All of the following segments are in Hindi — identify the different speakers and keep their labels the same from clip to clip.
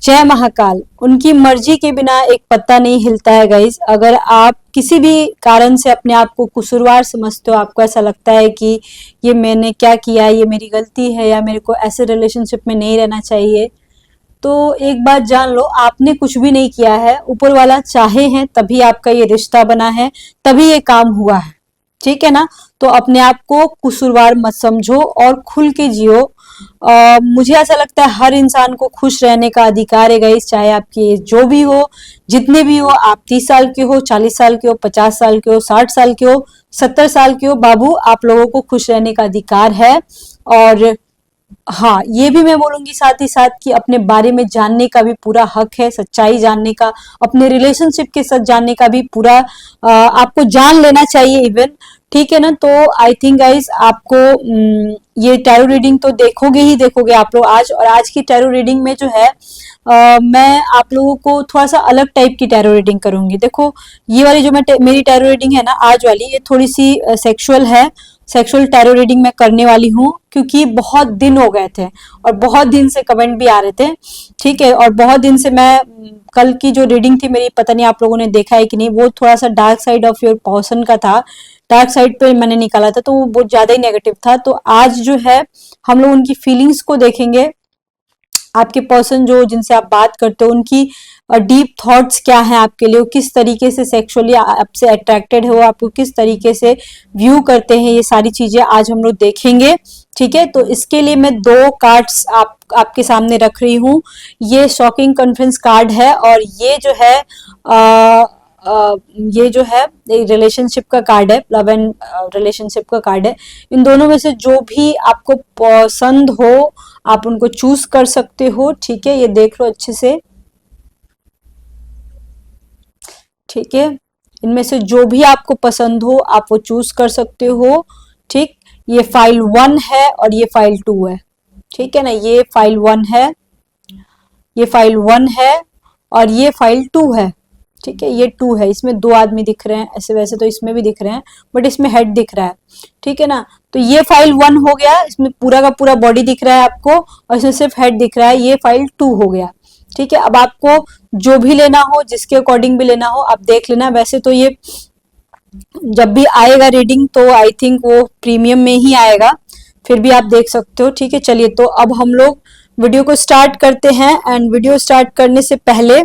Speaker 1: जय महाकाल। उनकी मर्जी के बिना एक पत्ता नहीं हिलता है गाइस। अगर आप किसी भी कारण से अपने आप को कसूरवार समझते हो, आपको ऐसा लगता है कि ये मैंने क्या किया, ये मेरी गलती है या मेरे को ऐसे रिलेशनशिप में नहीं रहना चाहिए, तो एक बात जान लो, आपने कुछ भी नहीं किया है। ऊपर वाला चाहे हैं तभी आपका ये रिश्ता बना है, तभी ये काम हुआ है, ठीक है ना। तो अपने आप को कसूरवार मत समझो और खुल के जियो। मुझे ऐसा लगता है हर इंसान को खुश रहने का अधिकार है गाइस, चाहे आपकी एज जो भी हो, जितने भी हो, आप 30 साल के हो, 40 साल के हो, 50 साल के हो, 60 साल के हो, 70 साल के हो, बाबू आप लोगों को खुश रहने का अधिकार है। और हाँ, ये भी मैं बोलूंगी साथ ही साथ कि अपने बारे में जानने का भी पूरा हक है, सच्चाई जानने का, अपने रिलेशनशिप के साथ जानने का भी पूरा आपको जान लेना चाहिए इवन, ठीक है ना। तो आई थिंक गाइस आपको ये टैरो रीडिंग तो देखोगे ही देखोगे आप लोग आज। और आज की टैरो रीडिंग में जो है मैं आप लोगों को थोड़ा सा अलग टाइप की टैरो रीडिंग करूंगी। देखो, ये वाली जो मेरी टैरो रीडिंग है ना आज वाली, ये थोड़ी सी सेक्सुअल है। सेक्सुअल टैरो रीडिंग मैं करने वाली हूँ क्योंकि बहुत दिन हो गए थे और बहुत दिन से कमेंट भी आ रहे थे, ठीक है। और बहुत दिन से मैं कल की जो रीडिंग थी मेरी, पता नहीं आप लोगों ने देखा है कि नहीं, वो थोड़ा सा dark side of your person का था, डार्क साइड पे मैंने निकाला था, तो वो बहुत ज्यादा ही नेगेटिव था। तो आज जो है हम लोग उनकी फीलिंग्स को देखेंगे। आपके पर्सन जो जिनसे आप बात करते हो, उनकी डीप थॉट्स क्या हैं आपके लिए, वो किस तरीके से सेक्सुअली आपसे अट्रैक्टेड है, वो आपको किस तरीके से व्यू करते हैं, ये सारी चीजें आज हम लोग देखेंगे, ठीक है। तो इसके लिए मैं 2 कार्ड्स आपके सामने रख रही हूँ। ये शॉकिंग कॉन्फ्रेंस कार्ड है और ये जो है रिलेशनशिप का कार्ड है, लव एंड रिलेशनशिप का कार्ड है। इन दोनों में से जो भी आपको पसंद हो आप उनको चूज कर सकते हो, ठीक है। ये देख लो अच्छे से, ठीक है। इनमें से जो भी आपको पसंद हो आप वो चूज कर सकते हो, ठीक। ये फाइल 1 है और ये फाइल 2 है, ठीक है ना। ये फाइल 1 है, ये फाइल 1 है और ये फाइल 2 है, ठीक है। ये 2 है, इसमें 2 आदमी दिख रहे हैं, ऐसे वैसे तो इसमें भी दिख रहे हैं बट इसमें हेड दिख रहा है, ठीक है ना। तो ये फाइल 1 हो गया, इसमें पूरा का पूरा बॉडी दिख रहा है आपको और इसमें सिर्फ हेड दिख रहा है। ये फाइल 2 हो गया, ठीक है। अब आपको जो भी लेना हो, जिसके अकॉर्डिंग भी लेना हो आप देख लेना। वैसे तो ये जब भी आएगा रीडिंग तो आई थिंक वो प्रीमियम में ही आएगा, फिर भी आप देख सकते हो, ठीक है। चलिए, तो अब हम लोग वीडियो को स्टार्ट करते हैं। एंड वीडियो स्टार्ट करने से पहले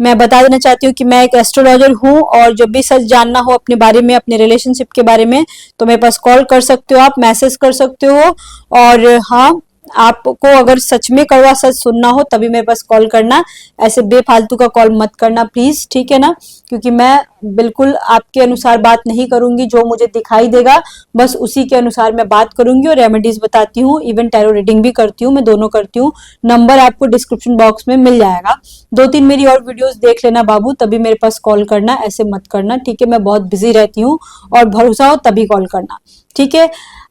Speaker 1: मैं बता देना चाहती हूँ कि मैं एक एस्ट्रोलॉजर हूँ और जब भी सच जानना हो अपने बारे में, अपने रिलेशनशिप के बारे में, तो मेरे पास कॉल कर सकते हो, आप मैसेज कर सकते हो। और हाँ, आपको अगर सच में कड़वा सच सुनना हो तभी मेरे पास कॉल करना, ऐसे बेफालतू का कॉल मत करना प्लीज, ठीक है ना। क्योंकि मैं बिल्कुल आपके अनुसार बात नहीं करूंगी, जो मुझे दिखाई देगा बस उसी के अनुसार मैं बात करूंगी और रेमेडीज बताती हूँ, इवन टैरो रीडिंग भी करती हूँ, मैं दोनों करती हूँ। नंबर आपको डिस्क्रिप्शन बॉक्स में मिल जाएगा। 2-3 मेरी और वीडियोस देख लेना बाबू, तभी मेरे पास कॉल करना, ऐसे मत करना, ठीक है। मैं बहुत बिजी रहती हूँ और भरोसा हो तभी कॉल करना, ठीक है।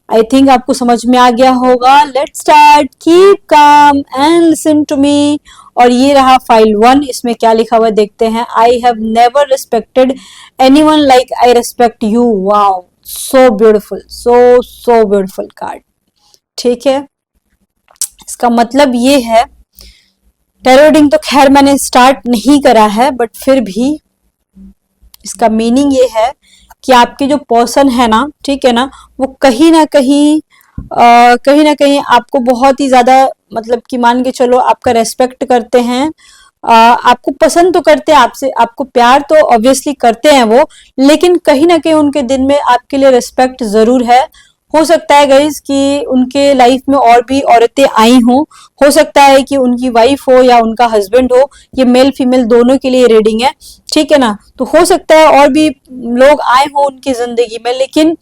Speaker 1: आई थिंक आपको समझ में आ गया होगा। Let's start, keep calm and listen to me. और ये रहा फाइल 1, इसमें क्या लिखा हुआ देखते हैं। I have never respected anyone like I respect you. Wow, so beautiful, so beautiful card, ठीक है। इसका मतलब ये है, टैरो रीडिंग तो खैर मैंने स्टार्ट नहीं करा है बट फिर भी इसका मीनिंग ये है कि आपके जो पर्सन है ना, ठीक है ना, वो कहीं ना कहीं आपको बहुत ही ज्यादा, मतलब कि मान के चलो आपका रेस्पेक्ट करते हैं, आपको पसंद तो करते हैं, आपसे आपको प्यार तो ऑब्वियसली करते हैं वो, लेकिन कहीं ना कहीं उनके दिल में आपके लिए रिस्पेक्ट जरूर है। हो सकता है गाइज कि उनके लाइफ में और भी औरतें आई हो सकता है कि उनकी वाइफ हो या उनका हस्बैंड हो, ये मेल फीमेल दोनों के लिए रीडिंग है, ठीक है ना। तो हो सकता है और भी लोग आए हो उनकी जिंदगी में, लेकिन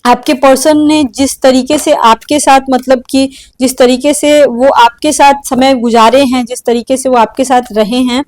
Speaker 1: आपके पर्सन ने जिस तरीके से आपके साथ, मतलब कि जिस तरीके से वो आपके साथ समय गुजारे हैं, जिस तरीके से वो आपके साथ रहे हैं,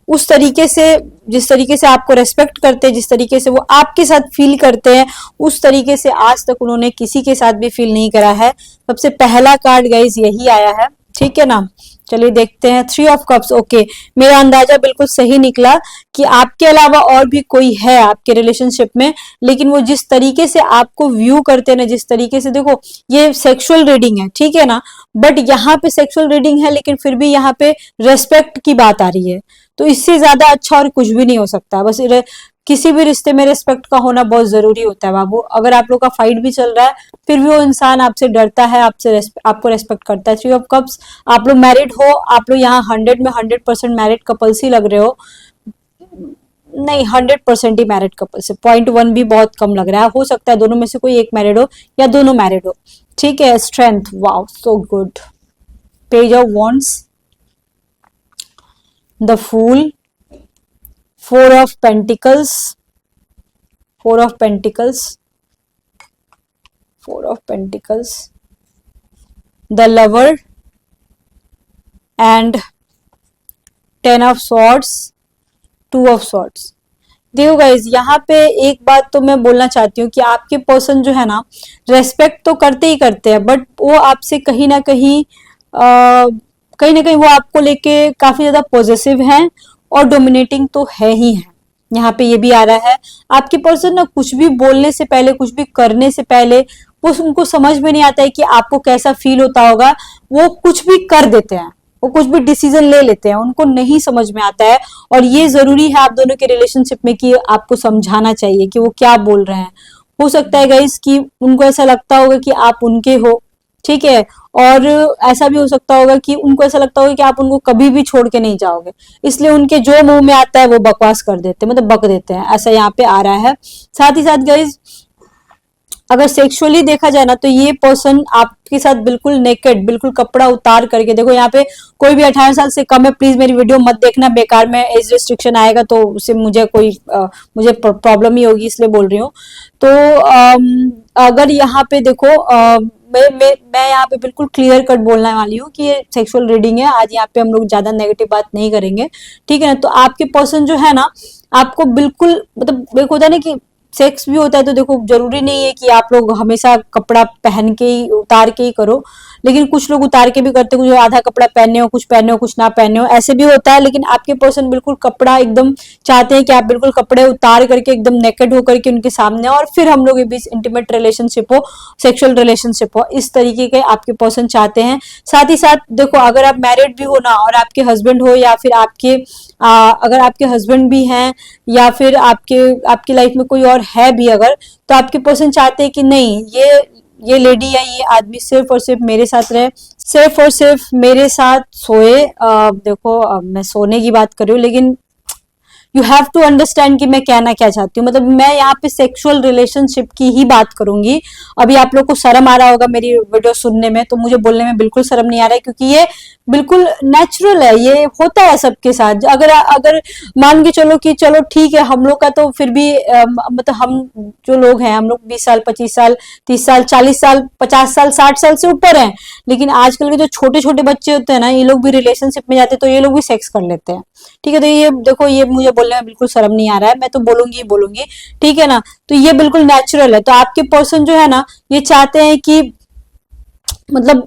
Speaker 1: उस तरीके से, जिस तरीके से आपको रेस्पेक्ट करते हैं, जिस तरीके से वो आपके साथ फील करते हैं, उस तरीके से आज तक उन्होंने किसी के साथ भी फील नहीं करा है। सबसे पहला कार्ड गाइज यही आया है, ठीक है ना। चलिए देखते हैं, 3 ऑफ कप्स। ओके, मेरा अंदाजा बिल्कुल सही निकला कि आपके अलावा और भी कोई है आपके रिलेशनशिप में, लेकिन वो जिस तरीके से आपको व्यू करते हैं ना, जिस तरीके से, देखो ये सेक्सुअल रीडिंग है, ठीक है ना, बट यहाँ पे सेक्सुअल रीडिंग है लेकिन फिर भी यहाँ पे रेस्पेक्ट की बात आ रही है। तो इससे ज्यादा अच्छा और कुछ भी नहीं हो सकता। बस किसी भी रिश्ते में रिस्पेक्ट का होना बहुत जरूरी होता है बाबू। अगर आप लोग का फाइट भी चल रहा है फिर भी वो इंसान आपसे डरता है, आपको रेस्पेक्ट करता है। 3 ऑफ कप्स, आप लोग मैरिड हो, आप लोग यहाँ 100 में 100% मैरिड कपल्स ही लग रहे हो। नहीं, 100% ही मैरिड कपल्स है। 0.1 भी बहुत कम लग रहा है। हो सकता है दोनों में से कोई एक मैरिड हो या दोनों मैरिड हो। ठीक है, strength, wow so good. Page of wands, the fool, 4 of Pentacles, 4 of Pentacles, 4 of Pentacles, the Lover and 10 of Swords, 2 of Swords। देखो गाइज, यहाँ पे एक बात तो मैं बोलना चाहती हूँ कि आपके पर्सन जो है ना, रेस्पेक्ट तो करते ही करते हैं, बट वो आपसे कहीं ना कहीं वो आपको लेके काफी ज्यादा पॉजिटिव हैं और डोमिनेटिंग तो है ही है। यहाँ पे ये भी आ रहा है, आपके पर्सन ना कुछ भी बोलने से पहले, कुछ भी करने से पहले, वो उनको समझ में नहीं आता है कि आपको कैसा फील होता होगा, वो कुछ भी कर देते हैं, वो कुछ भी डिसीजन ले लेते हैं, उनको नहीं समझ में आता है। और ये जरूरी है आप दोनों के रिलेशनशिप में कि आपको समझाना चाहिए कि वो क्या बोल रहे हैं। हो सकता है गाइस कि उनको ऐसा लगता होगा कि आप उनके हो, ठीक है, और ऐसा भी हो सकता होगा कि उनको ऐसा लगता होगा कि आप उनको कभी भी छोड़ के नहीं जाओगे, इसलिए उनके जो मुंह में आता है वो बकवास कर देते हैं, मतलब बक देते हैं, ऐसा यहाँ पे आ रहा है। साथ ही साथ गाइज, अगर सेक्सुअली देखा जाए ना, तो ये पर्सन आपके साथ बिल्कुल नेकेड, बिल्कुल कपड़ा उतार करके, देखो यहाँ पे कोई भी 18 साल से कम है प्लीज मेरी वीडियो मत देखना, बेकार में एज रेस्ट्रिक्शन आएगा तो उससे मुझे मुझे प्रॉब्लम ही होगी, इसलिए बोल रही हूँ। तो अगर यहाँ पे देखो, मैं यहाँ पे बिल्कुल क्लियर कट बोलने वाली हूँ कि ये सेक्सुअल रीडिंग है। आज यहाँ पे हम लोग ज्यादा नेगेटिव बात नहीं करेंगे, ठीक है ना। तो आपके पर्सन जो है ना, आपको बिल्कुल, मतलब एक होता है ना कि सेक्स भी होता है, तो देखो जरूरी नहीं है कि आप लोग हमेशा कपड़ा पहन के ही, उतार के ही करो, लेकिन कुछ लोग उतार के भी करते हैं, कुछ आधा कपड़ा पहने हो, कुछ ना पहने हो, ऐसे भी होता है। लेकिन आपके पर्सन बिल्कुल कपड़ा एकदम चाहते हैं कि आप बिल्कुल कपड़े उतार करके एकदम नेकेड होकर के उनके सामने, और फिर हम लोग के बीच इंटीमेट रिलेशनशिप हो, सेक्सुअल रिलेशनशिप हो, इस तरीके के आपके पर्सन चाहते हैं। साथ ही साथ देखो, अगर आप मैरिड भी हो ना और आपके हस्बैंड हो, या फिर अगर आपके हस्बैंड भी हैं, या फिर आपकी लाइफ में कोई और है भी अगर, तो आपके पर्सन चाहते हैं कि नहीं, ये लेडी या ये आदमी सिर्फ और सिर्फ मेरे साथ रहे, सिर्फ और सिर्फ मेरे साथ सोए। देखो मैं सोने की बात कर रही हूँ, लेकिन यू हैव टू अंडरस्टैंड कि मैं कहना क्या चाहती हूँ। मतलब मैं यहाँ पे सेक्सुअल रिलेशनशिप की ही बात करूंगी। अभी आप लोग को शर्म आ रहा होगा मेरी वीडियो सुनने में, तो मुझे बोलने में बिल्कुल शर्म नहीं आ रहा है, क्योंकि ये बिल्कुल नेचुरल है, ये होता है सबके साथ। अगर मान के चलो कि चलो ठीक है, हम लोग का तो फिर भी मतलब हम जो लोग हैं, हम लोग 20 साल 25 साल 30 साल 40 साल 50 साल 60 साल से ऊपर हैं, लेकिन आजकल के जो छोटे छोटे बच्चे होते हैं ना, ये लोग भी रिलेशनशिप में जाते हैं तो ये लोग भी सेक्स कर लेते हैं, ठीक है। तो ये देखो, ये मुझे बोलने में बिल्कुल शर्म नहीं आ रहा है, मैं तो बोलूंगी, ठीक है ना। तो ये बिल्कुल नेचुरल है। तो आपके पर्सन जो है ना, ये चाहते हैं कि मतलब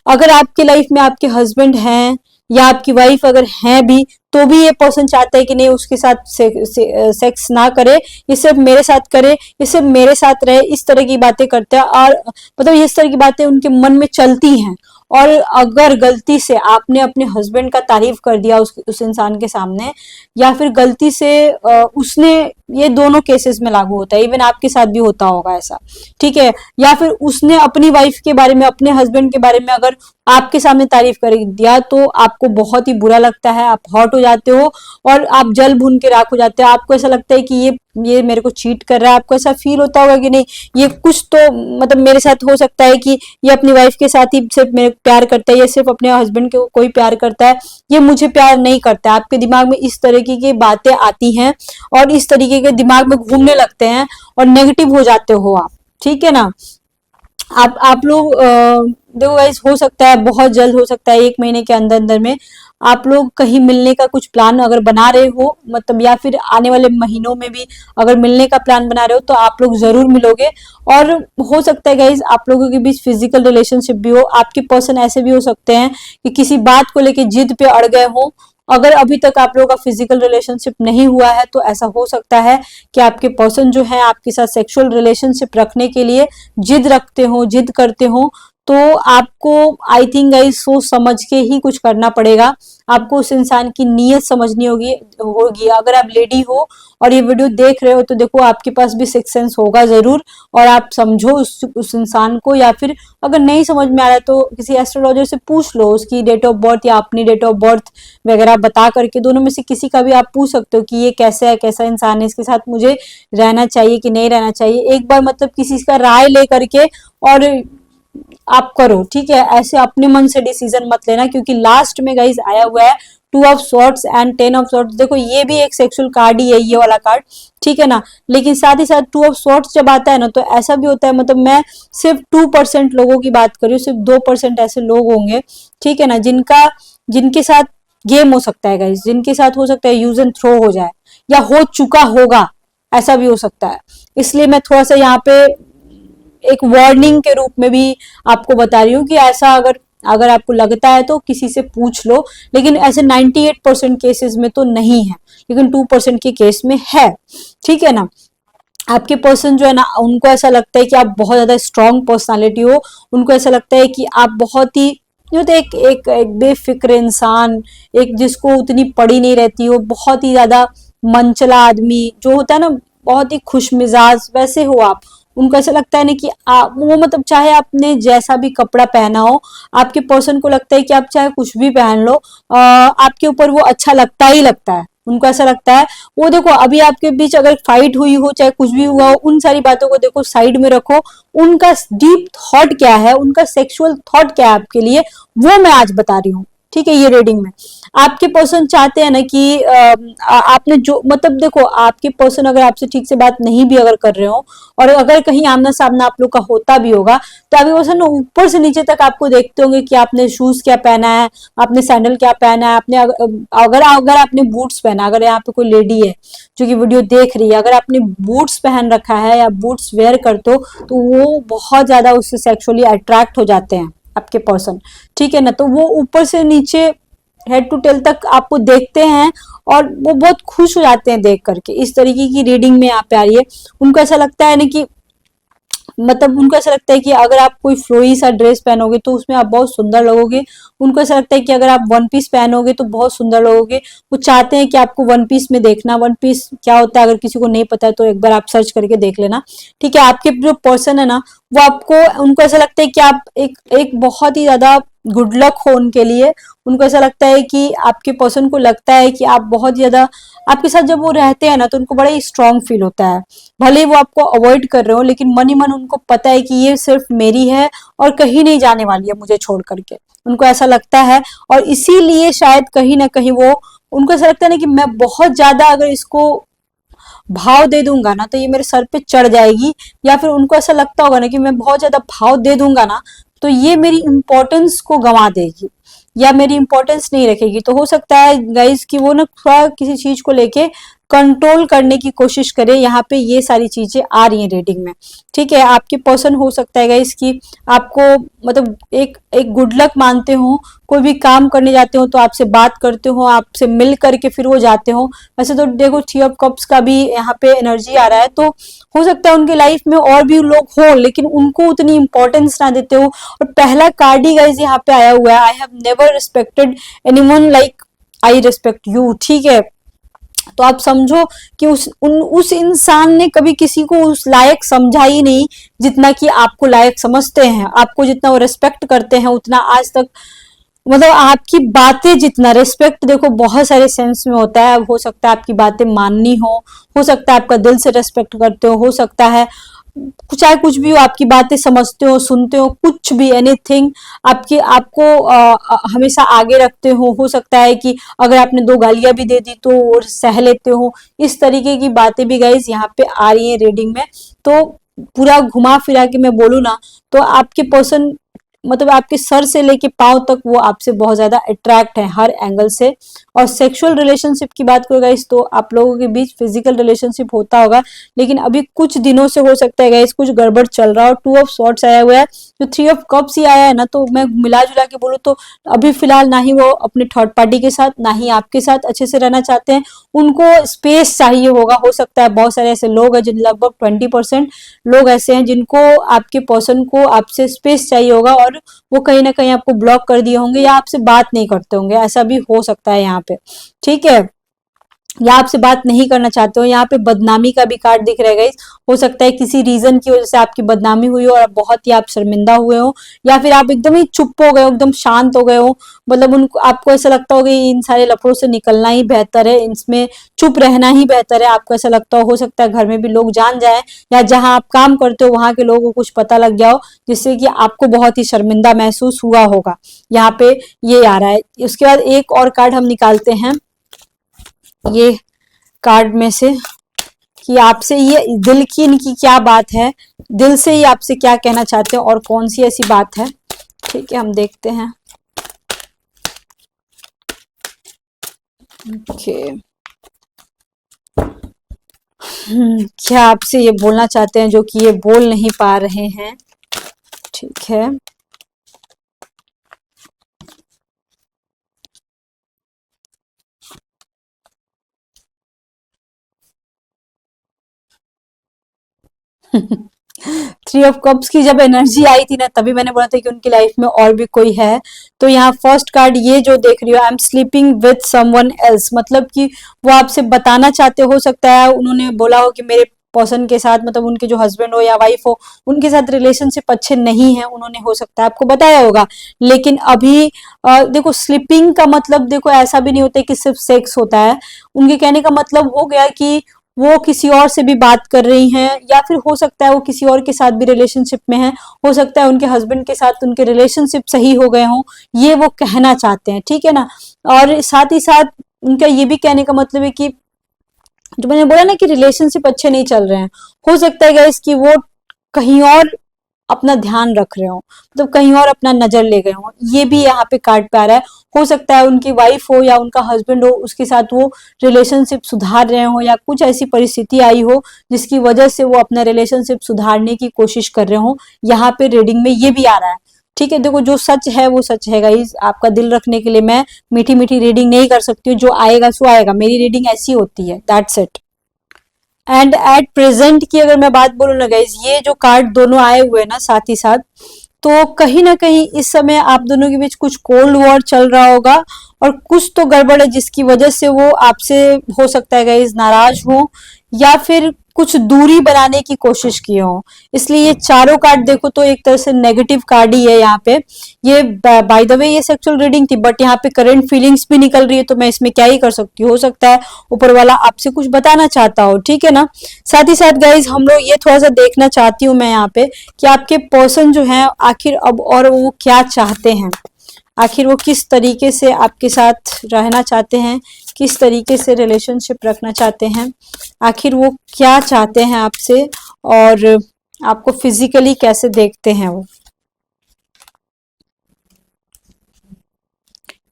Speaker 1: अगर आपके लाइफ में आपके हस्बैंड हैं या आपकी वाइफ अगर हैं भी, तो भी ये पर्सन चाहता है कि नहीं, उसके साथ सेक्स ना करे, ये सिर्फ मेरे साथ करे, ये सिर्फ मेरे साथ रहे, इस तरह की बातें करते हैं। और मतलब इस तरह की बातें उनके मन में चलती हैं। और अगर गलती से आपने अपने हस्बैंड का तारीफ कर दिया उस इंसान के सामने, या फिर गलती से उसने, ये दोनों केसेस में लागू होता है, इवन आपके साथ भी होता होगा ऐसा, ठीक है, या फिर उसने अपनी वाइफ के बारे में, अपने हस्बैंड के बारे में अगर आपके सामने तारीफ कर दिया, तो आपको बहुत ही बुरा लगता है, आप हॉट हो जाते हो और आप जल भून के राख हो जाते हो। आपको ऐसा लगता है कि ये मेरे को चीट कर रहा है। आपको ऐसा फील होता होगा कि नहीं, ये कुछ तो मतलब मेरे साथ हो सकता है कि ये अपनी वाइफ के साथ ही सिर्फ मेरे प्यार करता है, ये सिर्फ अपने हस्बैंड को कोई प्यार करता है, ये मुझे प्यार नहीं करता है। आपके दिमाग में इस तरीके की बातें आती हैं और इस तरीके के दिमाग में घूमने लगते हैं और नेगेटिव हो जाते हो आप, ठीक है ना। आप लोग देखो गाइस, हो सकता है बहुत जल्द, हो सकता है 1 महीने के अंदर अंदर में आप लोग कहीं मिलने का कुछ प्लान अगर बना रहे हो, मतलब या फिर आने वाले महीनों में भी अगर मिलने का प्लान बना रहे हो तो आप लोग जरूर मिलोगे। और हो सकता है गाइज आप लोगों के बीच फिजिकल रिलेशनशिप भी हो। आपके पर्सन ऐसे भी हो सकते हैं कि किसी बात को लेके जिद पे अड़ गए हो। अगर अभी तक आप लोगों का फिजिकल रिलेशनशिप नहीं हुआ है तो ऐसा हो सकता है कि आपके पर्सन जो है आपके साथ सेक्सुअल रिलेशनशिप रखने के लिए जिद रखते हो, जिद करते हो। तो आपको आई थिंक गाइस सोच समझ के ही कुछ करना पड़ेगा। आपको उस इंसान की नीयत समझनी होगी। अगर आप लेडी हो और ये वीडियो देख रहे हो तो देखो आपके पास भी सिक्स सेंस होगा जरूर, और आप समझो उस इंसान को, या फिर अगर नहीं समझ में आ रहा है तो किसी एस्ट्रोलॉजर से पूछ लो, उसकी डेट ऑफ बर्थ या अपनी डेट ऑफ बर्थ वगैरह बता करके दोनों में से किसी का भी आप पूछ सकते हो कि ये कैसा है, कैसा इंसान है, इसके साथ मुझे रहना चाहिए कि नहीं रहना चाहिए। एक बार मतलब किसी का राय ले करके और आप करो, ठीक है। ऐसे अपने मन से डिसीजन मत लेना, क्योंकि लास्ट में गाइस आया हुआ है 2 of swords and 10 of swords. देखो ये भी एक सेक्सुअल कार्ड ही है, ये वाला कार्ड, ठीक है ना। लेकिन साथ ही साथ 2 ऑफ सॉर्ड्स जब आता है ना तो ऐसा भी होता है, मतलब मैं सिर्फ 2% लोगों की बात कर रही हूँ, सिर्फ 2% ऐसे लोग होंगे, ठीक है ना, जिनके साथ गेम हो सकता है गाइस, जिनके साथ हो सकता है यूज एंड थ्रो हो जाए, या हो चुका होगा, ऐसा भी हो सकता है। इसलिए मैं थोड़ा सा यहाँ पे एक वार्निंग के रूप में भी आपको बता रही हूँ कि ऐसा अगर अगर आपको लगता है तो किसी से पूछ लो। लेकिन ऐसे 98% केसेस में तो नहीं है, लेकिन 2% के केस में है, ठीक है ना। आपके पर्सन जो है ना, उनको ऐसा लगता है कि आप बहुत ज्यादा स्ट्रांग पर्सनालिटी हो। उनको ऐसा लगता है कि आप बहुत ही जो तो एक बेफिक्र इंसान, एक जिसको उतनी पड़ी नहीं रहती हो, बहुत ही ज्यादा मनचला आदमी जो होता है ना, बहुत ही खुश मिजाज, वैसे हो आप। उनको ऐसा लगता है ना कि आप वो, मतलब चाहे आपने जैसा भी कपड़ा पहना हो, आपके पर्सन को लगता है कि आप चाहे कुछ भी पहन लो, आपके ऊपर वो अच्छा लगता ही लगता है। उनको ऐसा लगता है, वो देखो अभी आपके बीच अगर फाइट हुई हो, चाहे कुछ भी हुआ हो, उन सारी बातों को देखो साइड में रखो। उनका डीप थॉट क्या है, उनका सेक्सुअल थॉट क्या है आपके लिए, वो मैं आज बता रही हूँ, ठीक है। ये रीडिंग में आपके पर्सन चाहते हैं ना कि आपने जो, मतलब देखो आपके पर्सन अगर आपसे ठीक से बात नहीं भी अगर कर रहे हो, और अगर कहीं आमना सामना आप लोग का होता भी होगा, तो आपके पर्सन ऊपर से नीचे तक आपको देखते होंगे कि आपने शूज क्या पहना है, आपने सैंडल क्या पहना है, आपने अगर अगर आपने बूट्स पहना, अगर यहाँ पे कोई लेडी है जो कि वीडियो देख रही है, अगर आपने बूट्स पहन रखा है या बूट्स वेयर करते हो, तो वो बहुत ज्यादा उससे सेक्सुअली अट्रैक्ट हो जाते हैं आपके पर्सन, ठीक है ना। तो वो ऊपर से नीचे हेड टू टेल तक आपको देखते हैं और वो बहुत खुश हो जाते हैं देख करके। इस तरीके की रीडिंग में यहाँ पे आ रही है। उनको ऐसा लगता है ना कि, मतलब उनको ऐसा लगता है कि अगर आप कोई फ्लोई सा ड्रेस पहनोगे तो उसमें आप बहुत सुंदर लगोगे। उनको ऐसा लगता है कि अगर आप वन पीस पहनोगे तो बहुत सुंदर लगोगे। वो चाहते हैं कि आपको वन पीस में देखना। वन पीस क्या होता है अगर किसी को नहीं पता है तो एक बार आप सर्च करके देख लेना, ठीक है। आपके जो पर्सन है ना, वो आपको, उनको ऐसा लगता है कि आप एक बहुत ही ज्यादा गुड लक हो उनके लिए। उनको ऐसा लगता है कि आपके पर्सन को लगता है कि आप बहुत ज्यादा, आपके साथ जब वो रहते हैं ना तो उनको बड़ा ही स्ट्रांग फील होता है। भले ही वो आपको अवॉइड कर रहे हो, लेकिन मन ही मन उनको पता है कि ये सिर्फ मेरी है और कहीं नहीं जाने वाली है मुझे छोड़ करके। उनको ऐसा लगता है, और इसीलिए शायद कहीं ना कहीं वो, उनको ऐसा लगता है ना कि मैं बहुत ज्यादा अगर इसको भाव दे दूंगा ना तो ये मेरे सर पे चढ़ जाएगी, या फिर उनको ऐसा लगता होगा ना कि मैं बहुत ज्यादा भाव दे दूंगा ना तो ये मेरी इंपॉर्टेंस को गंवा देगी या मेरी इंपॉर्टेंस नहीं रखेगी। तो हो सकता है गाइज कि वो ना थोड़ा किसी चीज को लेके कंट्रोल करने की कोशिश करे। यहाँ पे ये सारी चीजें आ रही हैं रीडिंग में, ठीक है। आपके पर्सन हो सकता है गाइज कि आपको, मतलब एक एक गुड लक मानते हो। कोई भी काम करने जाते हो तो आपसे बात करते हो, आपसे मिल करके फिर वो जाते हो। वैसे तो देखो 3 ऑफ कप्स का भी यहाँ पे एनर्जी आ रहा है, तो हो सकता है उनके लाइफ में और भी लोग हो लेकिन उनको उतनी इंपॉर्टेंस ना देते हो। और पहला कार्ड ही गाइज यहाँ पे आया हुआ है, I have never respected anyone like I respect you, ठीक है। तो आप समझो कि उस इंसान ने कभी किसी को उस लायक समझा ही नहीं जितना कि आपको लायक समझते हैं। आपको जितना वो रेस्पेक्ट करते हैं उतना आज तक, मतलब आपकी बातें जितना, रेस्पेक्ट देखो बहुत सारे सेंस में होता है। हो सकता है आपकी बातें माननी हो सकता है आपका दिल से रेस्पेक्ट करते हो सकता है चाहे कुछ भी हो, आपकी बातें समझते हो, सुनते हो, कुछ भी, एनीथिंग, आपकी आपको हमेशा आगे रखते हो सकता है कि अगर आपने 2 गालियां भी दे दी तो सह लेते हो। इस तरीके की बातें भी गाइज यहाँ पे आ रही है रीडिंग में। तो पूरा घुमा फिरा के मैं बोलूँ ना तो आपके पर्सन मतलब आपके सर से लेके पांव तक वो आपसे बहुत ज्यादा अट्रैक्ट है हर एंगल से। और सेक्सुअल रिलेशनशिप की बात करें गाइस तो आप लोगों के बीच फिजिकल रिलेशनशिप होता होगा, लेकिन अभी कुछ दिनों से हो सकता है गाइस कुछ गड़बड़ चल रहा हो। टू ऑफ सॉर्ड्स आया हुआ है, जो थ्री ऑफ कप्स ही आया है ना, तो मैं मिला जुला के बोलूँ तो अभी फिलहाल ना ही वो अपने थर्ड पार्टी के साथ ना ही आपके साथ अच्छे से रहना चाहते हैं। उनको स्पेस चाहिए होगा, हो सकता है बहुत सारे ऐसे लोग हैं जिन लगभग 20% लोग ऐसे हैं जिनको आपके पर्सन को आपसे स्पेस चाहिए होगा, और वो कहीं ना कहीं आपको ब्लॉक कर दिए होंगे या आपसे बात नहीं करते होंगे, ऐसा भी हो सकता है यहाँ पे। ठीक है, या आपसे बात नहीं करना चाहते हो। यहाँ पे बदनामी का भी कार्ड दिख रहेगा। हो सकता है किसी रीजन की वजह से आपकी बदनामी हुई हो और बहुत ही आप शर्मिंदा हुए हो, या फिर आप एकदम ही चुप हो गए हो, एकदम शांत हो गए हो। मतलब उनको आपको ऐसा लगता हो कि इन सारे लफड़ों से निकलना ही बेहतर है, इसमें चुप रहना ही बेहतर है, आपको ऐसा लगता हो सकता है घर में भी लोग जान जाए, या जहां आप काम करते हो वहां के लोगों को कुछ पता लग गया हो, जिससे कि आपको बहुत ही शर्मिंदा महसूस हुआ होगा। यहाँ पे ये आ रहा है। उसके बाद एक और कार्ड हम निकालते हैं ये कार्ड में से, कि आपसे ये दिल की इनकी क्या बात है, दिल से ही आपसे क्या कहना चाहते हैं और कौन सी ऐसी बात है। ठीक है, हम देखते हैं। ओके, क्या आपसे ये बोलना चाहते हैं जो कि ये बोल नहीं पा रहे हैं। ठीक है, थ्री ऑफ कप्स की जब एनर्जी आई थी ना, तभी मैंने बोला था कि उनकी लाइफ में और भी कोई है। तो यहाँ फर्स्ट कार्ड ये जो देख रही हो, I am sleeping with someone else, मतलब कि वो आपसे बताना चाहते, हो सकता है उन्होंने बोला हो कि मेरे पर्सन के साथ, मतलब उनके जो हस्बैंड हो या वाइफ हो, उनके साथ रिलेशनशिप अच्छे नहीं है, उन्होंने हो सकता है आपको बताया होगा। लेकिन अभी देखो, स्लीपिंग का मतलब देखो ऐसा भी नहीं होता कि सिर्फ सेक्स होता है। उनके कहने का मतलब हो गया कि वो किसी और से भी बात कर रही हैं, या फिर हो सकता है वो किसी और के साथ भी रिलेशनशिप में है, हो सकता है उनके हस्बैंड के साथ उनके रिलेशनशिप सही हो गए हों, ये वो कहना चाहते हैं। ठीक है ना, और साथ ही साथ उनका ये भी कहने का मतलब है कि जो मैंने बोला ना कि रिलेशनशिप अच्छे नहीं चल रहे हैं, हो सकता है गाइस कि वो कहीं और अपना ध्यान रख रहे हो, मतलब कहीं और अपना नजर ले गए हो, ये भी यहाँ पे कार्ड पे आ रहा है। हो सकता है उनकी वाइफ हो या उनका हस्बैंड हो, उसके साथ वो रिलेशनशिप सुधार रहे हो, या कुछ ऐसी परिस्थिति आई हो जिसकी वजह से वो अपना रिलेशनशिप सुधारने की कोशिश कर रहे हो। यहाँ पे रीडिंग में ये भी आ रहा है। ठीक है, देखो जो सच है वो सच है गाइस, आपका दिल रखने के लिए मैं मीठी मीठी रीडिंग नहीं कर सकती हूँ, जो आएगा सो आएगा, मेरी रीडिंग ऐसी होती है, that's it. And at present की अगर मैं बात बोलूँ ना गाइज, ये जो कार्ड दोनों आए हुए हैं ना साथ ही साथ, तो कहीं ना कहीं इस समय आप दोनों के बीच कुछ कोल्ड वॉर चल रहा होगा, और कुछ तो गड़बड़ है जिसकी वजह से वो आपसे हो सकता है गाइज नाराज हो, या फिर कुछ दूरी बनाने की कोशिश की हो। इसलिए ये चारों कार्ड देखो तो एक तरह से नेगेटिव कार्ड ही है यहाँ पे। ये बाय द वे ये सेक्सुअल रीडिंग थी, बट यहाँ पे करंट फीलिंग्स भी निकल रही है, तो मैं इसमें क्या ही कर सकती हूँ, हो सकता है ऊपर वाला आपसे कुछ बताना चाहता हो। ठीक है ना, साथ ही साथ गाइज हम लोग ये थोड़ा सा देखना चाहती हूँ मैं यहाँ पे कि आपके पर्सन जो है आखिर अब और वो क्या चाहते हैं, आखिर वो किस तरीके से आपके साथ रहना चाहते हैं, किस तरीके से रिलेशनशिप रखना चाहते हैं, आखिर वो क्या चाहते हैं आपसे, और आपको फिजिकली कैसे देखते हैं वो।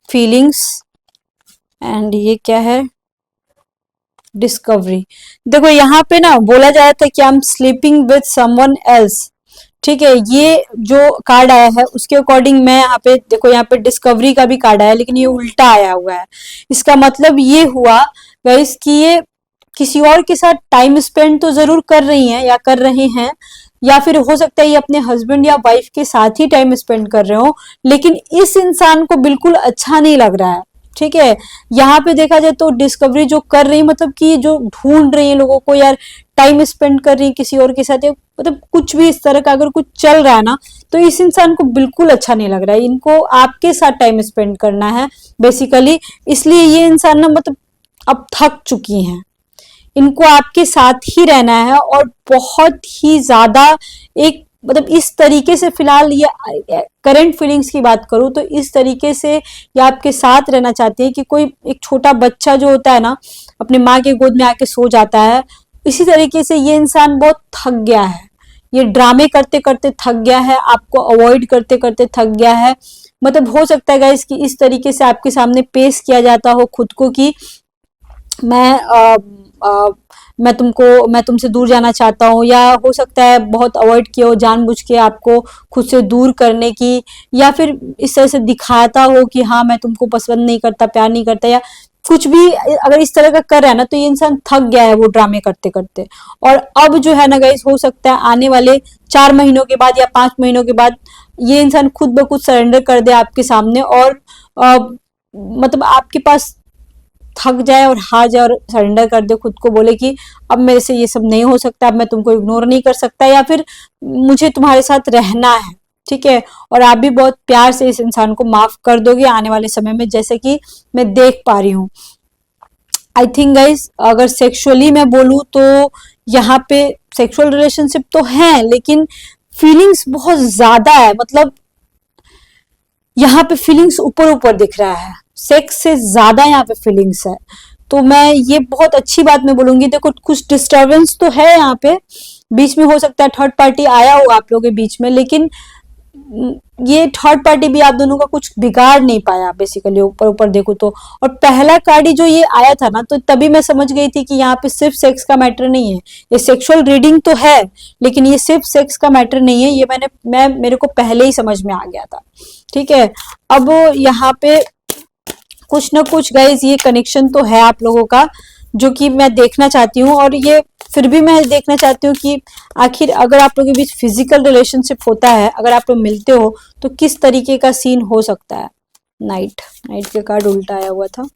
Speaker 1: फीलिंग्स, एंड ये क्या है, डिस्कवरी। देखो यहाँ पे ना बोला जा रहा था कि I am sleeping with someone else. ठीक है, ये जो कार्ड आया है उसके अकॉर्डिंग मैं यहाँ पे देखो, यहाँ पे डिस्कवरी का भी कार्ड आया, लेकिन ये उल्टा आया हुआ है। इसका मतलब ये हुआ गाइस कि ये किसी और के साथ टाइम स्पेंड तो जरूर कर रही हैं या कर रहे हैं, या फिर हो सकता है ये अपने हस्बैंड या वाइफ के साथ ही टाइम स्पेंड कर रहे हो, लेकिन इस इंसान को बिल्कुल अच्छा नहीं लग रहा है। ठीक है, यहाँ पे देखा जाए तो डिस्कवरी जो कर रही, मतलब कि जो ढूंढ रही है लोगों को, यार टाइम स्पेंड कर रही है किसी और के साथ, या मतलब कुछ भी इस तरह का अगर कुछ चल रहा है ना, तो इस इंसान को बिल्कुल अच्छा नहीं लग रहा है, इनको आपके साथ टाइम स्पेंड करना है बेसिकली। इसलिए ये इंसान ना मतलब अब थक चुकी हैं, इनको आपके साथ ही रहना है, और बहुत ही ज्यादा एक मतलब इस तरीके से फिलहाल ये करंट फीलिंग्स की बात करूं तो इस तरीके से ये आपके साथ रहना चाहती है कि कोई एक छोटा बच्चा जो होता है ना अपने माँ के गोद में आके सो जाता है, इसी तरीके से ये इंसान बहुत थक गया है। ये ड्रामे करते करते थक गया है, आपको अवॉइड करते करते थक गया है। मतलब हो सकता है गाइस कि इस तरीके से आपके सामने पेश किया जाता हो खुद को कि मैं मैं तुमसे दूर जाना चाहता हूँ, या हो सकता है बहुत अवॉइड किया हो जानबूझ के आपको खुद से दूर करने की, या फिर इस तरह से दिखाता हो कि हाँ मैं तुमको पसंद नहीं करता, प्यार नहीं करता, या कुछ भी अगर इस तरह का कर रहा है ना, तो ये इंसान थक गया है वो ड्रामे करते करते। और अब जो है ना गाइस, हो सकता है आने वाले 4 महीनों के बाद या 5 महीनों के बाद ये इंसान खुद ब खुद सरेंडर कर दे आपके सामने, और मतलब आपके पास थक जाए और हार जाए और सरेंडर कर दे खुद को, बोले कि अब मेरे से ये सब नहीं हो सकता, अब मैं तुमको इग्नोर नहीं कर सकता, या फिर मुझे तुम्हारे साथ रहना है, ठीक है। और आप भी बहुत प्यार से इस इंसान को माफ कर दोगे आने वाले समय में, जैसे कि मैं देख पा रही हूँ। आई थिंक गाइस, अगर सेक्सुअली मैं बोलूँ तो यहाँ पे सेक्सुअल रिलेशनशिप तो है, लेकिन फीलिंग्स बहुत ज्यादा है। मतलब यहाँ पे फीलिंग्स ऊपर ऊपर दिख रहा है, सेक्स से ज्यादा यहाँ पे फीलिंग्स है। तो मैं ये बहुत अच्छी बात मैं बोलूंगी। देखो कुछ डिस्टरबेंस तो है यहाँ पे, बीच में हो सकता है थर्ड पार्टी आया हो आप लोगों के बीच में, लेकिन ये थर्ड पार्टी भी आप दोनों का कुछ बिगाड़ नहीं पाया बेसिकली, ऊपर ऊपर देखो तो। और पहला कार्ड ही जो ये आया था ना, तो तभी मैं समझ गई थी कि यहाँ पे सिर्फ सेक्स का मैटर नहीं है, ये सेक्सुअल रीडिंग तो है, लेकिन ये सिर्फ सेक्स का मैटर नहीं है, ये मेरे को पहले ही समझ में आ गया था, ठीक है। अब यहाँ पे कुछ ना कुछ गाइज ये कनेक्शन तो है आप लोगों का, जो कि मैं देखना चाहती हूँ। और ये फिर भी मैं देखना चाहती हूँ कि आखिर अगर आप लोगों के बीच फिजिकल रिलेशनशिप होता है, अगर आप लोग मिलते हो, तो किस तरीके का सीन हो सकता है। नाइट के कार्ड उल्टा आया हुआ था।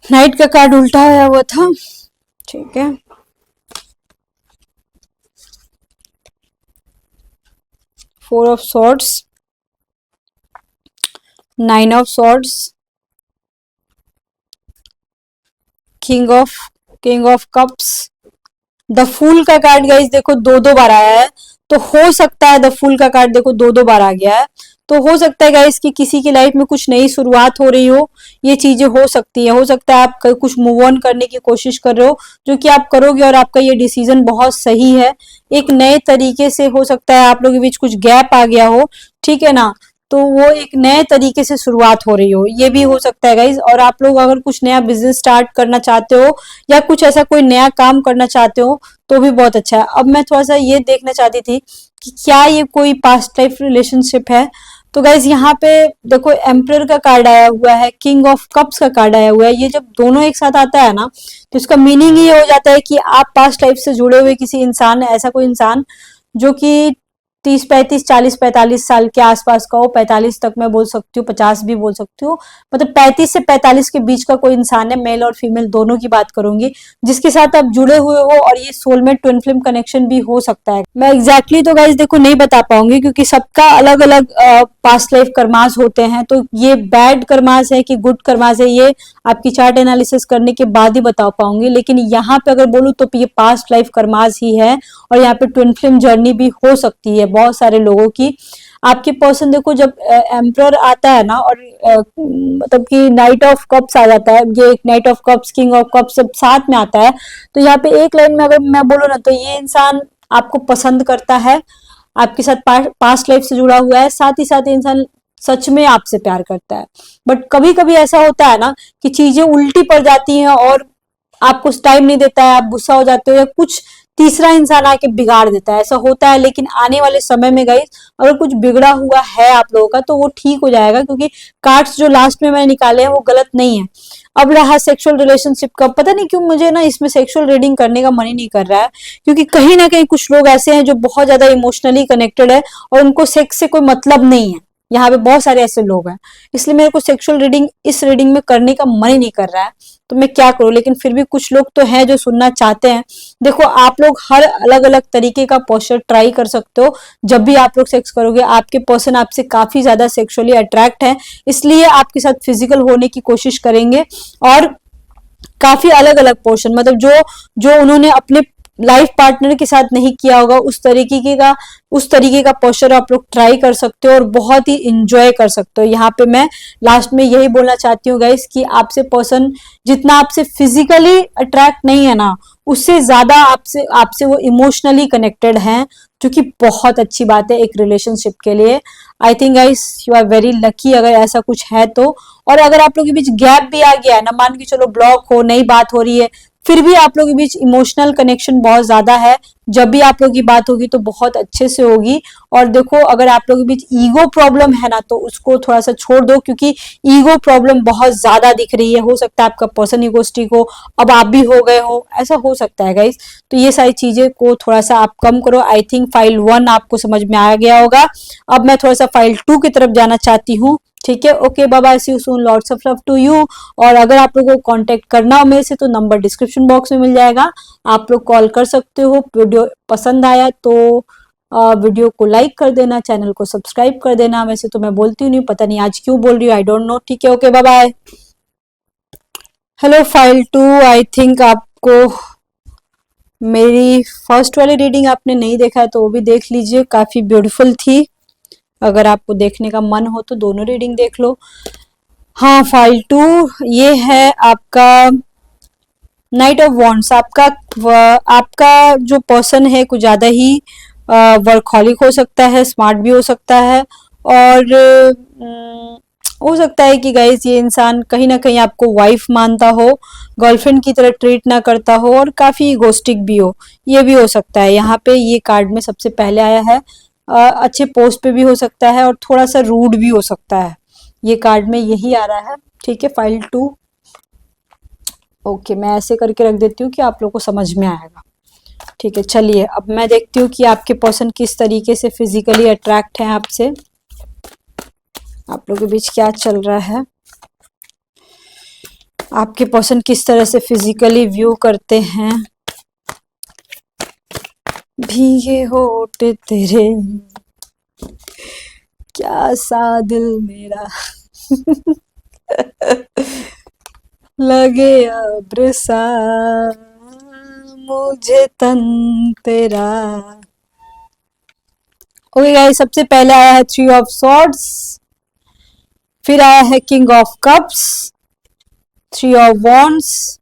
Speaker 1: नाइट का कार्ड उल्टा आया हुआ था, ठीक है। Four of swords, 9 of swords, king of cups, the fool का कार्ड गाइस देखो दो बार आया है, तो हो सकता है द फूल का कार्ड देखो दो बार आ गया है, तो हो सकता है गाइस कि किसी की लाइफ में कुछ नई शुरुआत हो रही हो, ये चीजें हो सकती है। हो सकता है आप कुछ मूव ऑन करने की कोशिश कर रहे हो, जो कि आप करोगे, और आपका ये डिसीजन बहुत सही है। एक नए तरीके से हो सकता है आप लोगों के बीच कुछ गैप आ गया हो, ठीक है ना, तो वो एक नए तरीके से शुरुआत हो रही हो, ये भी हो सकता है गाइज। और आप लोग अगर कुछ नया बिजनेस स्टार्ट करना चाहते हो, या कुछ ऐसा कोई नया काम करना चाहते हो, तो भी बहुत अच्छा है। अब मैं थोड़ा सा ये देखना चाहती थी कि क्या ये कोई पास्ट लाइफ रिलेशनशिप है। तो गाइज यहाँ पे देखो एम्परर का कार्ड आया हुआ है, किंग ऑफ कप्स का कार्ड आया हुआ है। ये जब दोनों एक साथ आता है ना, तो इसका मीनिंग ये हो जाता है कि आप पास्ट लाइफ से जुड़े हुए किसी इंसान, ऐसा कोई इंसान जो कि 30, 35, 40, 45 साल के आसपास का हो, 45 तक मैं बोल सकती हूँ, 50 भी बोल सकती हूँ, मतलब 35 से 45 के बीच का कोई इंसान है, मेल और फीमेल दोनों की बात करूंगी, जिसके साथ आप जुड़े हुए हो, और ये सोलमेट ट्विन फ्लेम कनेक्शन भी हो सकता है। मैं एग्जैक्टली तो गाइज देखो नहीं बता पाऊंगी, क्योंकि सबका अलग अलग पास्ट लाइफ कर्मास होते हैं, तो ये बैड कर्मास है कि गुड कर्मास है, ये आपकी चार्ट एनालिसिस करने के बाद ही बता पाऊंगी। लेकिन यहाँ पे अगर बोलूँ तो ये पास्ट लाइफ कर्मास ही है, और यहाँ पे ट्विन फ्लेम जर्नी भी हो सकती है बहुत सारे लोगों की। आपके पर्सन देखो जब एम्परर आता है ना, और मतलब कि नाइट ऑफ कप्स आ जाता है, ये night of cups, king of cups सब साथ में आता है, तो यहाँ पे एक लाइन में अगर मैं बोलूँ ना, तो ये इंसान आपको पसंद करता है, आपके साथ पास्ट लाइफ से जुड़ा हुआ है, साथ ही साथ इंसान सच में आपसे प्यार करता है। बट कभी कभी ऐसा होता है ना कि चीजें उल्टी पड़ जाती हैं, और आपको टाइम नहीं देता है, आप गुस्सा हो जाते हो, या कुछ तीसरा इंसान आके बिगाड़ देता है, ऐसा होता है। लेकिन आने वाले समय में गाइस, अगर कुछ बिगड़ा हुआ है आप लोगों का, तो वो ठीक हो जाएगा, क्योंकि कार्ड्स जो लास्ट में मैंने निकाले हैं वो गलत नहीं है। अब रहा सेक्सुअल रिलेशनशिप का, पता नहीं क्यों मुझे ना इसमें सेक्सुअल रीडिंग करने का मन ही नहीं कर रहा है, क्योंकि कहीं ना कहीं कुछ लोग ऐसे हैं जो बहुत ज्यादा इमोशनली कनेक्टेड है, और उनको सेक्स से कोई मतलब नहीं है। यहाँ पे बहुत सारे ऐसे लोग हैं, इसलिए मेरे को सेक्सुअल रीडिंग इस रीडिंग में करने का मन ही नहीं कर रहा है, तो मैं क्या करूं। लेकिन फिर भी कुछ लोग तो हैं जो सुनना चाहते हैं। देखो आप लोग हर अलग अलग तरीके का पोस्चर ट्राई कर सकते हो। जब भी आप लोग सेक्स करोगे, आपके पर्सन आपसे काफी ज्यादा सेक्सुअली अट्रैक्ट है, इसलिए आपके साथ फिजिकल होने की कोशिश करेंगे। और काफी अलग अलग पोर्शन, मतलब जो जो उन्होंने अपने लाइफ पार्टनर के साथ नहीं किया होगा उस तरीके का पोस्चर आप लोग ट्राई कर सकते हो और बहुत ही इंजॉय कर सकते हो। यहाँ पे मैं लास्ट में यही बोलना चाहती हूँ गाइस कि आपसे पर्सन जितना आपसे फिजिकली अट्रैक्ट नहीं है ना, उससे ज्यादा आपसे आपसे वो इमोशनली कनेक्टेड हैं, जो कि बहुत अच्छी बात है एक रिलेशनशिप के लिए। I think guys you are very lucky अगर ऐसा कुछ है तो। और अगर आप लोगों के बीच गैप भी आ गया है ना, मान के चलो ब्लॉक हो, नई बात हो रही है, फिर भी आप लोगों के बीच इमोशनल कनेक्शन बहुत ज्यादा है, जब भी आप लोगों की बात होगी तो बहुत अच्छे से होगी। और देखो अगर आप लोगों के बीच ईगो प्रॉब्लम है ना, तो उसको थोड़ा सा छोड़ दो, क्योंकि ईगो प्रॉब्लम बहुत ज्यादा दिख रही है। हो सकता है आपका पर्सन ईगोस्टिक हो, अब आप भी हो गए हो, ऐसा हो सकता है गाइस। तो ये सारी चीजें को थोड़ा सा आप कम करो। आई थिंक फाइल 1 आपको समझ में आ गया होगा। अब मैं थोड़ा सा फाइल 2 की तरफ जाना चाहती हूँ। ठीक है, okay, bye bye, see you soon, lots of love to you. और अगर आप लोगों को कांटेक्ट करना हो मेरे से तो नंबर डिस्क्रिप्शन बॉक्स में मिल जाएगा, आप लोग कॉल कर सकते हो। वीडियो पसंद आया तो वीडियो को लाइक कर देना, चैनल को सब्सक्राइब कर देना। वैसे तो मैं बोलती नहीं, पता नहीं आज क्यों बोल रही हूँ, आई डोंट नो। ठीक है, okay, bye bye. Hello file 2, I think आपको मेरी फर्स्ट वाली रीडिंग आपने नहीं देखा है तो वो भी देख लीजिए, काफी ब्यूटीफुल थी। अगर आपको देखने का मन हो तो दोनों रीडिंग देख लो। हाँ, फाइल 2 ये है आपका नाइट ऑफ वॉन्ड्स। आपका जो पर्सन है कुछ ज्यादा ही वर्कहॉलिक हो सकता है, स्मार्ट भी हो सकता है, और हो सकता है कि गाइस ये इंसान कहीं ना कहीं आपको वाइफ मानता हो, गर्लफ्रेंड की तरह ट्रीट ना करता हो, और काफी इगोस्टिक भी हो, ये भी हो सकता है। यहाँ पे ये कार्ड में सबसे पहले आया है। अच्छे पोस्ट पे भी हो सकता है और थोड़ा सा रूड भी हो सकता है, ये कार्ड में यही आ रहा है। ठीक है, फाइल 2, ओके, मैं ऐसे करके रख देती हूँ कि आप लोगों को समझ में आएगा। ठीक है, चलिए अब मैं देखती हूँ कि आपके पर्सन किस तरीके से फिजिकली अट्रैक्ट है आपसे, आप लोगों के बीच क्या चल रहा है, आपके पर्सन किस तरह से फिजिकली व्यू करते हैं। भीगे होठ तेरे, क्या सा दिल मेरा लगे अब्र सा मुझे तन तेरा। ओके गाइस, सबसे पहले आया है 3 ऑफ सॉर्ड्स, फिर आया है king of cups, 3 of wands,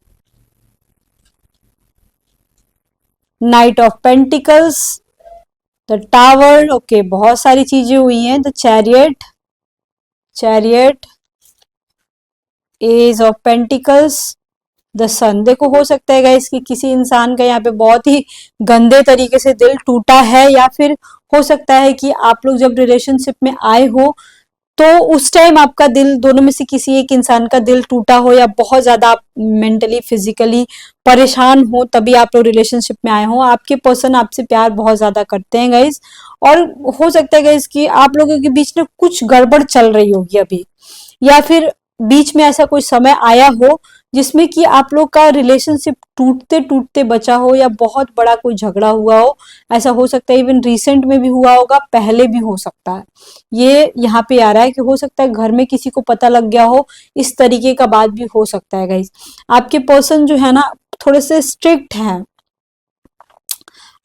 Speaker 1: knight of pentacles, the tower. Okay, बहुत सारी चीजें हुई हैं। The chariot, ace of pentacles, the sun. देखो हो सकता है गाइस कि किसी इंसान का यहाँ पे बहुत ही गंदे तरीके से दिल टूटा है, या फिर हो सकता है कि आप लोग जब रिलेशनशिप में आए हो तो उस टाइम आपका दिल, दोनों में से किसी एक इंसान का दिल टूटा हो, या बहुत ज्यादा आप मेंटली फिजिकली परेशान हो, तभी आप लोग रिलेशनशिप में आए हो। आपके पर्सन आपसे प्यार बहुत ज्यादा करते हैं गाइस, और हो सकता है गाइस कि आप लोगों के बीच में कुछ गड़बड़ चल रही होगी अभी, या फिर बीच में ऐसा कोई समय आया हो जिसमें कि आप लोग का रिलेशनशिप टूटते टूटते बचा हो, या बहुत बड़ा कोई झगड़ा हुआ हो। ऐसा हो सकता है इवन रिसेंट में भी हुआ होगा, पहले भी हो सकता है। ये यहाँ पे आ रहा है कि हो सकता है घर में किसी को पता लग गया हो, इस तरीके का बात भी हो सकता है गाइस। आपके पर्सन जो है ना थोड़े से स्ट्रिक्ट हैं,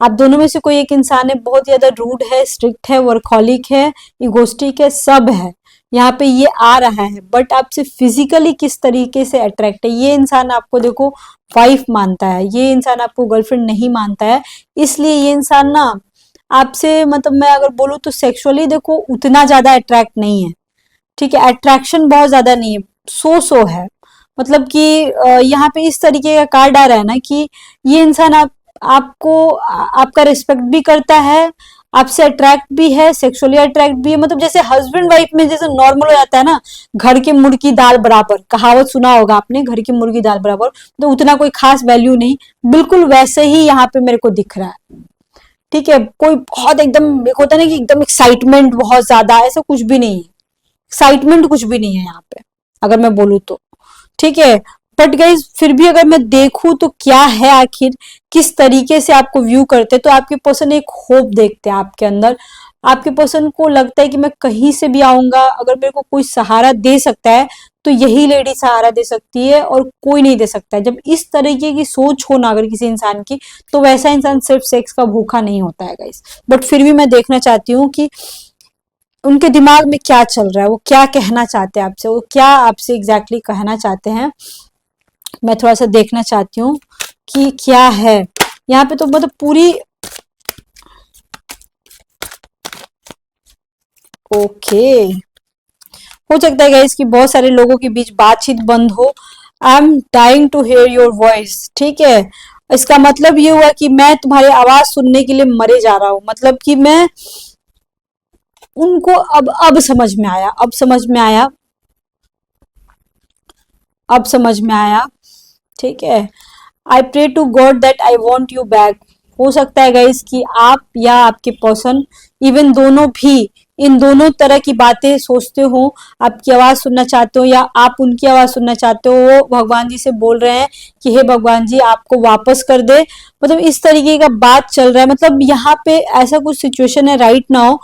Speaker 1: आप दोनों में से कोई एक इंसान है बहुत ज्यादा रूड है, स्ट्रिक्ट है, वर्कहॉलिक है, इगोस्टिक है, सब है यहाँ पे ये आ रहा है। बट आपसे फिजिकली किस तरीके से अट्रैक्ट है, ये इंसान आपको देखो वाइफ मानता है, ये इंसान आपको गर्लफ्रेंड नहीं मानता है। इसलिए ये इंसान ना आपसे, मतलब मैं अगर बोलूँ तो सेक्सुअली देखो उतना ज्यादा अट्रैक्ट नहीं है। ठीक है, अट्रैक्शन बहुत ज्यादा नहीं है, सो है। मतलब कि यहाँ पे इस तरीके का कार्ड आ रहा है ना कि ये इंसान आपका रिस्पेक्ट भी करता है, आपसे अट्रैक्ट भी है, सेक्सुअली अट्रैक्ट भी है। मतलब जैसे हस्बैंड वाइफ में जैसे नॉर्मल हो जाता है ना, घर के मुर्गी दाल बराबर, कहावत सुना होगा आपने, घर की मुर्गी दाल बराबर, तो उतना कोई खास वैल्यू नहीं, बिल्कुल वैसे ही यहाँ पे मेरे को दिख रहा है। ठीक है, कोई बहुत एकदम एक होता है ना कि एकदम एक्साइटमेंट बहुत ज्यादा, ऐसा कुछ भी नहीं है, एक्साइटमेंट कुछ भी नहीं है यहाँ पे अगर मैं बोलूँ तो। ठीक है, बट गाइज फिर भी अगर मैं देखूं तो क्या है आखिर किस तरीके से आपको व्यू करते, तो आपके पर्सन एक होप देखते हैं आपके अंदर। आपके पर्सन को लगता है कि मैं कहीं से भी आऊंगा, अगर मेरे को कोई सहारा दे सकता है तो यही लेडी सहारा दे सकती है और कोई नहीं दे सकता है। जब इस तरीके की सोच हो ना अगर किसी इंसान की, तो वैसा इंसान सिर्फ सेक्स का भूखा नहीं होता है गाइस। बट फिर भी मैं देखना चाहती हूँ कि उनके दिमाग में क्या चल रहा है, वो क्या कहना चाहते हैं आपसे, वो क्या आपसे एग्जैक्टली कहना चाहते हैं। मैं थोड़ा सा देखना चाहती हूँ कि क्या है यहाँ पे। तो मतलब पूरी ओके, हो सकता है गाइस कि बहुत सारे लोगों के बीच बातचीत बंद हो। I am dying to hear your voice, ठीक है। इसका मतलब ये हुआ कि मैं तुम्हारी आवाज सुनने के लिए मरे जा रहा हूं, मतलब कि मैं उनको अब समझ में आया, अब समझ में आया, अब समझ में आया, ठीक है। I pray to God that I want you back. हो सकता है गाइस कि आप या आपके पर्सन, इवन दोनों भी, इन दोनों तरह की बातें सोचते हो। आपकी आवाज सुनना चाहते हो या आप उनकी आवाज सुनना चाहते हो। वो भगवान जी से बोल रहे हैं कि हे भगवान जी आपको वापस कर दे, मतलब इस तरीके का बात चल रहा है। मतलब यहाँ पे ऐसा कुछ सिचुएशन है राइट नाउ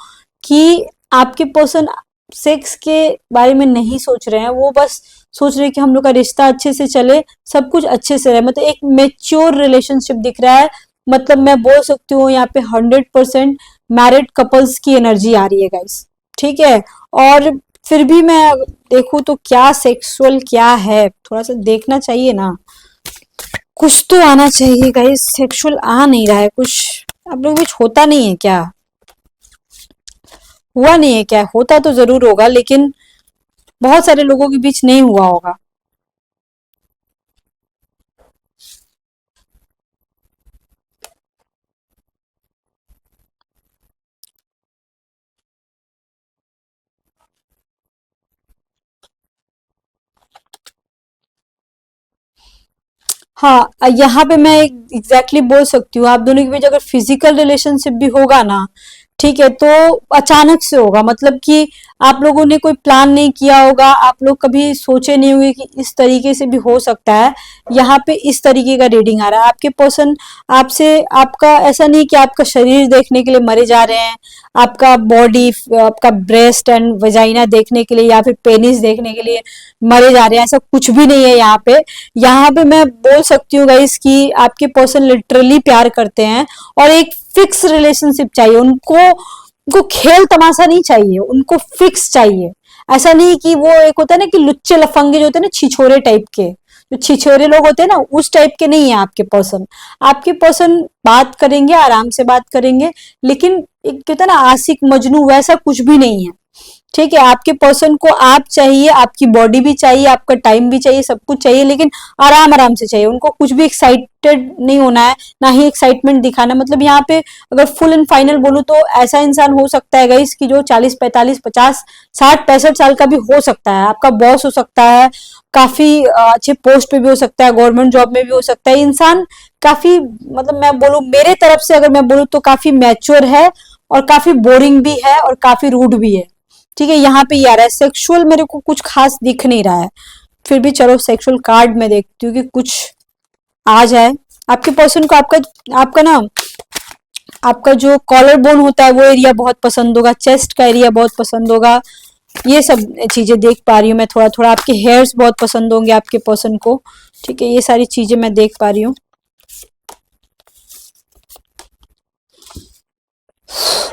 Speaker 1: कि आपके पर्सन सेक्स के बारे में नहीं सोच रहे हैं, वो बस सोच रहे हैं कि हम लोग का रिश्ता अच्छे से चले, सब कुछ अच्छे से रहे। मतलब एक मेच्योर रिलेशनशिप दिख रहा है। मतलब मैं बोल सकती हूँ यहाँ पे 100% मैरिड कपल्स की एनर्जी आ रही है गाइस, ठीक है। और फिर भी मैं देखूँ तो क्या सेक्सुअल क्या है, थोड़ा सा देखना चाहिए ना, कुछ तो आना चाहिए गाइस। सेक्सुअल आ नहीं रहा है कुछ, आप लोग कुछ होता नहीं है क्या, हुआ नहीं है क्या? होता तो जरूर होगा लेकिन बहुत सारे लोगों के बीच नहीं हुआ होगा। हाँ, यहाँ पे मैं एग्जैक्टली बोल सकती हूँ, आप दोनों के बीच अगर फिजिकल रिलेशनशिप भी होगा ना, ठीक है, तो अचानक से होगा। मतलब कि आप लोगों ने कोई प्लान नहीं किया होगा, आप लोग कभी सोचे नहीं होंगे कि इस तरीके से भी हो सकता है। यहाँ पे इस तरीके का रीडिंग आ रहा है। आपके पर्सन आपसे, आपका ऐसा नहीं कि आपका शरीर देखने के लिए मरे जा रहे हैं, आपका बॉडी, आपका ब्रेस्ट एंड वजाइना देखने के लिए या फिर पेनिस देखने के लिए मरे जा रहे हैं, ऐसा कुछ भी नहीं है यहाँ पे। यहाँ पे मैं बोल सकती हूँ गाइस कि आपके पर्सन लिटरली प्यार करते हैं और एक फिक्स रिलेशनशिप चाहिए उनको। उनको खेल तमाशा नहीं चाहिए, उनको फिक्स चाहिए। ऐसा नहीं कि वो एक होता है ना कि लुच्चे लफंगे जो होते हैं ना, छिछोरे टाइप के, जो छिछोरे लोग होते हैं ना, उस टाइप के नहीं है आपके पर्सन। आपके पर्सन बात करेंगे, आराम से बात करेंगे, लेकिन एक कहते हैं ना आशिक मजनू, वैसा कुछ भी नहीं है, ठीक है। आपके पर्सन को आप चाहिए, आपकी बॉडी भी चाहिए, आपका टाइम भी चाहिए, सब कुछ चाहिए, लेकिन आराम आराम से चाहिए। उनको कुछ भी एक्साइटेड नहीं होना है, ना ही एक्साइटमेंट दिखाना। मतलब यहाँ पे अगर फुल एंड फाइनल बोलूं तो ऐसा इंसान हो सकता है गाइस कि जो 40 45 50 60 65 साल का भी हो सकता है, आपका बॉस हो सकता है, काफी अच्छे पोस्ट पे भी हो सकता है, गवर्नमेंट जॉब में भी हो सकता है। इंसान काफी, मतलब मैं बोलूं मेरे तरफ से अगर मैं बोलूं तो काफी मैच्योर है और काफी बोरिंग भी है और काफी रूड भी है, ठीक है। यहाँ पे ये आ रहा है सेक्सुअल, मेरे को कुछ खास दिख नहीं रहा है। फिर भी चलो सेक्सुअल कार्ड में देखती हूँ कि कुछ आ जाए। आपके पर्सन को आपका आपका ना, आपका जो कॉलर बोन होता है वो एरिया बहुत पसंद होगा, चेस्ट का एरिया बहुत पसंद होगा, ये सब चीजें देख पा रही हूँ मैं। थोड़ा थोड़ा आपके हेयर्स बहुत पसंद होंगे आपके पर्सन को, ठीक है। ये सारी चीजें मैं देख पा रही हूँ।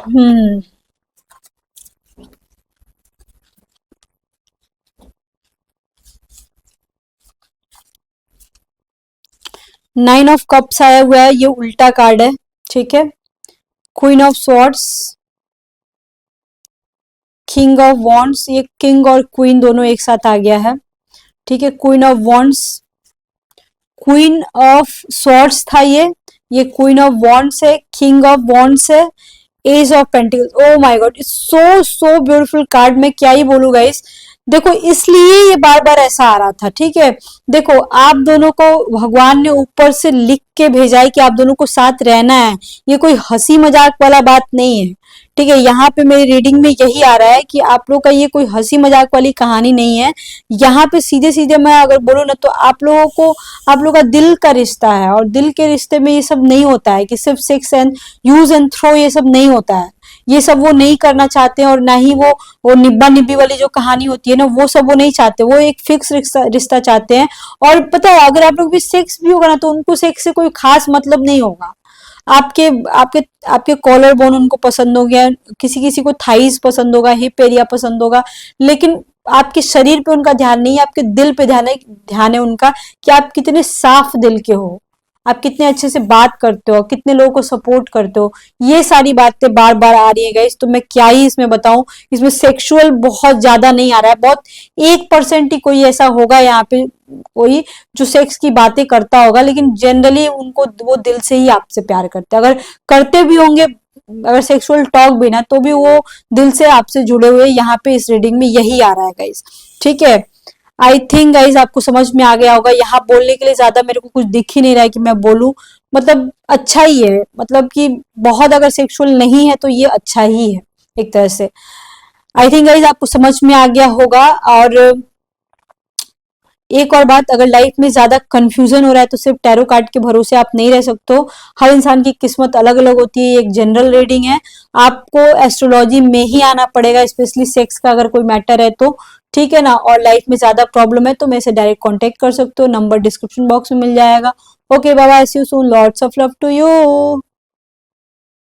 Speaker 1: हम्म, 9 ऑफ कप्स आया हुआ है, ये उल्टा कार्ड है, ठीक है। Queen of swords, king of wands, ये किंग और क्वीन दोनों एक साथ आ गया है, ठीक है। Queen of wands, queen of swords था ये क्वीन ऑफ वॉन्ड्स है, किंग ऑफ वॉन्ड्स है, ace of pentacles. Oh my God, it's so so beautiful card, मैं क्या ही बोलूं गाइस। देखो इसलिए ये बार बार ऐसा आ रहा था, ठीक है। देखो आप दोनों को भगवान ने ऊपर से लिख के भेजा है कि आप दोनों को साथ रहना है, ये कोई हंसी मजाक वाला बात नहीं है, ठीक है। यहाँ पे मेरी रीडिंग में यही आ रहा है कि आप लोग का ये कोई हंसी मजाक वाली कहानी नहीं है। यहाँ पे सीधे सीधे मैं अगर बोलूँ ना तो आप लोगों को, आप लोग का दिल का रिश्ता है और दिल के रिश्ते में ये सब नहीं होता है कि सिर्फ sex and use and throw, ये सब नहीं होता है। ये सब वो नहीं करना चाहते हैं, और ना ही वो निब्बा निब्बी वाली जो कहानी होती है ना, वो सब वो नहीं चाहते। वो एक फिक्स रिश्ता चाहते हैं। और पता है, अगर आप लोग भी सेक्स भी होगा ना, तो उनको सेक्स से कोई खास मतलब नहीं होगा। आपके आपके आपके कॉलर बोन उनको पसंद हो गया, किसी किसी को थाइस पसंद होगा, हिप एरिया पसंद होगा, लेकिन आपके शरीर पे उनका ध्यान नहीं है, आपके दिल पे ध्यान है उनका, कि आप कितने साफ दिल के हो, आप कितने अच्छे से बात करते हो, कितने लोगों को सपोर्ट करते हो। ये सारी बातें बार बार आ रही है गाइस। तो मैं क्या ही इसमें बताऊं, इसमें सेक्सुअल बहुत ज्यादा नहीं आ रहा है, बहुत 1% ही कोई ऐसा होगा यहाँ पे, कोई जो सेक्स की बातें करता होगा, लेकिन जनरली उनको वो दिल से ही आपसे प्यार करते हैं। अगर करते भी होंगे, अगर सेक्सुअल टॉक भी ना, तो भी वो दिल से आपसे जुड़े हुए, यहाँ पे इस रीडिंग में यही आ रहा है गाइस। ठीक है, आई थिंक गाइज आपको समझ में आ गया होगा। यहाँ बोलने के लिए ज्यादा मेरे को कुछ दिख ही नहीं रहा है कि मैं बोलूं, मतलब अच्छा ही है, मतलब कि बहुत अगर सेक्सुअल नहीं है तो ये अच्छा ही है एक तरह से। आई थिंक गाइज आपको समझ में आ गया होगा। और एक और बात, अगर लाइफ में ज्यादा कंफ्यूजन हो रहा है तो सिर्फ टैरो कार्ड के भरोसे आप नहीं रह सकते हो। हर इंसान की किस्मत अलग अलग होती है, एक जनरल रीडिंग है, आपको एस्ट्रोलॉजी में ही आना पड़ेगा, स्पेशली सेक्स का अगर कोई मैटर है तो। ठीक है ना, और लाइफ में ज्यादा प्रॉब्लम है तो मेरे से डायरेक्ट कांटेक्ट कर सकते हो, नंबर डिस्क्रिप्शन बॉक्स में मिल जाएगा। ओके बाबा, see you soon, lots of love to you.